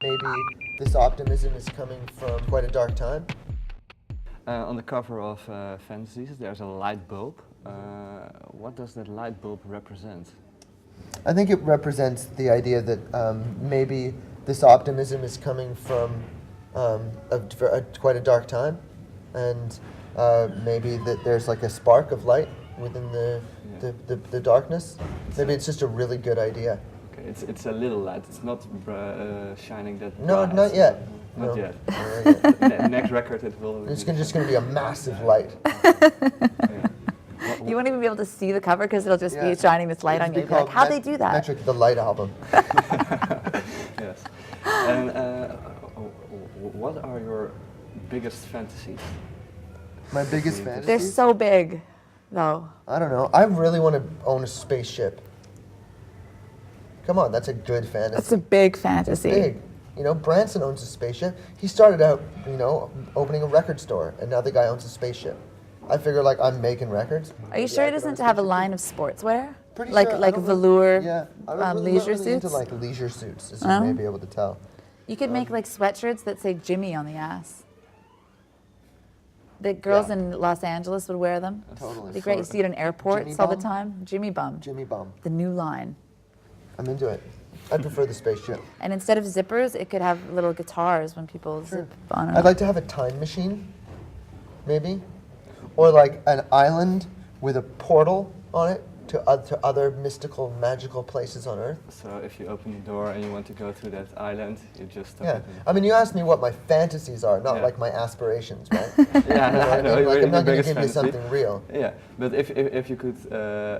Maybe this optimism is coming from quite a dark time. On the cover of Fantasies, there's a light bulb. What does that light bulb represent? I think it represents the idea that maybe this optimism is coming from quite a dark time, and maybe that there's like a spark of light within the darkness. Maybe it's just a really good idea. Okay, it's a little light. It's not shining that No, bright. not yet. Not No. yet. Next record it will. It's just going to be a massive light. You won't even be able to see the cover because it'll just Yeah. be shining this light on you. You'll be like, how'd they do that? Metric, the light album. Yes. And what are your biggest fantasies? My biggest fantasy? They're so big, though. I don't know. I really want to own a spaceship. Come on, that's a good fantasy. That's a big fantasy. Big. You know, Branson owns a spaceship. He started out, you know, opening a record store, and now the guy owns a spaceship. I figure, like, I'm making records. Are you sure he doesn't have a line of sportswear? Pretty like sure. like velour, Yeah, I'm leisure really into suits? like leisure suits, as you may be able to tell. You could make like sweatshirts that say Jimmy on the ass. The girls Yeah. in Los Angeles would wear them. Totally. It'd be great. You see it in airports Jimmy all the bum? time. Jimmy Bum. Jimmy Bum. The new line. I'm into it. I prefer the spaceship. And instead of zippers, it could have little guitars when people zip on it. I'd like to have a time machine, maybe, or like an island with a portal on it to other mystical, magical places on Earth. So if you open the door and you want to go to that island, you just stop Yeah, it. I mean, you asked me what my fantasies are, not Yeah. like my aspirations, right? Yeah, You know what I mean? Like, your I'm not going to biggest give you fantasy. something real. Yeah, but if you could,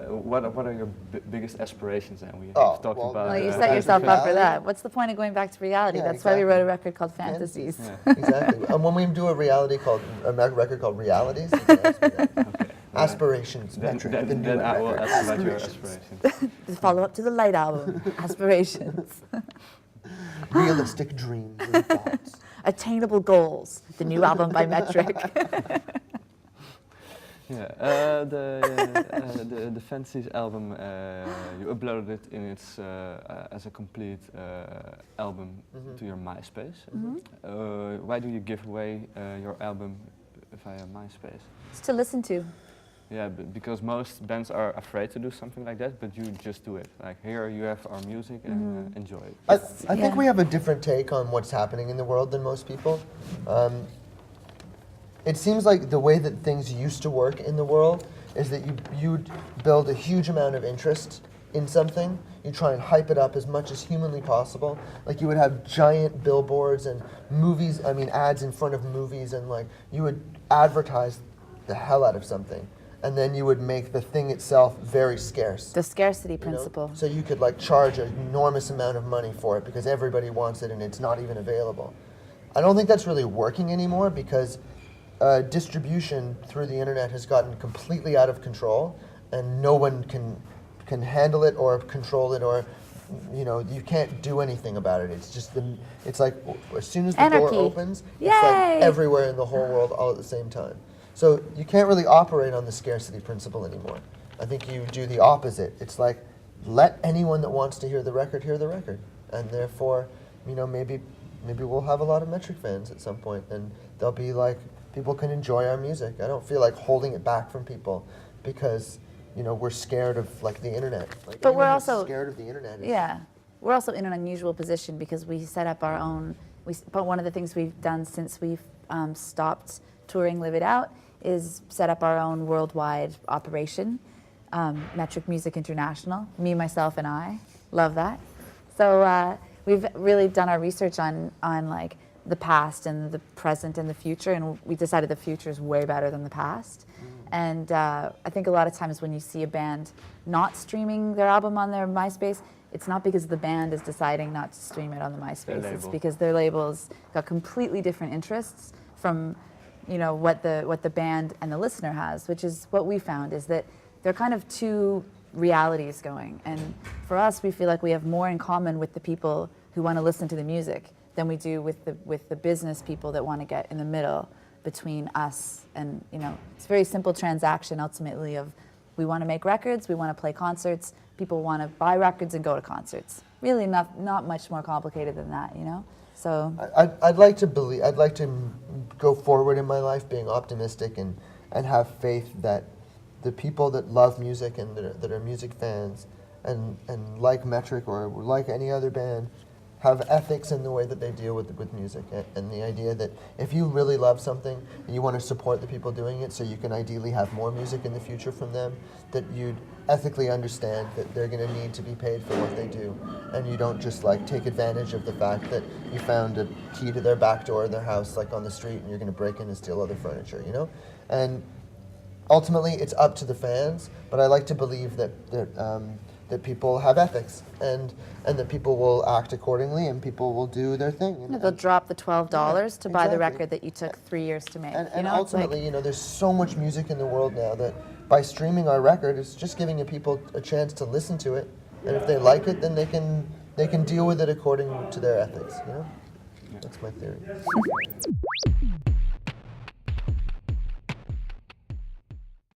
what are your biggest aspirations? And we Oh, have talked well, about. Well, you Uh, set yourself up for reality? that. What's the point of going back to reality? Yeah, That's why we exactly. wrote a record called Fantasies. Yeah. Exactly. And when we do a record called Realities, you can ask me that. Okay. Aspirations, Then, metric, then, the new then I will record. ask about your aspirations. The follow-up to the Light album, Aspirations. Realistic dreams and thoughts. Attainable Goals, the new album by Metric. Yeah, the Fantasies album, you uploaded it in its as a complete album to your Myspace. Why do you give away your album via Myspace? It's to listen to. Yeah, because most bands are afraid to do something like that, but you just do it. Like, here you have our music and enjoy it. I think Yeah. we have a different take on what's happening in the world than most people. It seems like the way that things used to work in the world is that you'd build a huge amount of interest in something. You try and hype it up as much as humanly possible. Like you would have giant billboards and movies, ads in front of movies, and like you would advertise the hell out of something. And then you would make the thing itself very scarce. The scarcity You know? principle. So you could like charge an enormous amount of money for it because everybody wants it and it's not even available. I don't think that's really working anymore because distribution through the internet has gotten completely out of control, and no one can handle it or control it, or you can't do anything about it. It's like as soon as the Anarchy. door opens, Yay! it's like everywhere in the whole world all at the same time. So you can't really operate on the scarcity principle anymore. I think you do the opposite. It's like, let anyone that wants to hear the record, and therefore, maybe we'll have a lot of Metric fans at some point, and they'll be like, people can enjoy our music. I don't feel like holding it back from people because we're scared of like the internet. Like, But we're anyone who's also- scared of the internet. Yeah. We're also in an unusual position because we set up our own, but one of the things we've done since we've stopped touring Live It Out is set up our own worldwide operation, Metric Music International, me, myself, and I. Love that. So we've really done our research on like the past and the present and the future, and we decided the future is way better than the past. And I think a lot of times when you see a band not streaming their album on their MySpace, it's not because the band is deciding not to stream it on the MySpace. It's because their label's got completely different interests from what the band and the listener has, which is what we found, is that there are kind of two realities going. And for us, we feel like we have more in common with the people who want to listen to the music than we do with the business people that want to get in the middle between us and, it's a very simple transaction ultimately of we want to make records, we want to play concerts, people want to buy records and go to concerts. Really not much more complicated than that, So I'd like to believe. I'd like to go forward in my life being optimistic and have faith that the people that love music and that are music fans and like Metric or like any other band have ethics in the way that they deal with music, and the idea that if you really love something and you want to support the people doing it so you can ideally have more music in the future from them, that you'd ethically understand that they're going to need to be paid for what they do, and you don't just like take advantage of the fact that you found a key to their back door in their house like on the street and you're going to break in and steal other furniture, you know? And ultimately it's up to the fans, but I like to believe that people have ethics and that people will act accordingly and people will do their thing. they'll drop the $12 to buy the exactly. record that you took 3 years to make. And you know, it's like- ultimately, you know, there's so much music in the world now that by streaming our record, it's just giving people a chance to listen to it. And if they like it, then they can deal with it according to their ethics, you know? That's my theory.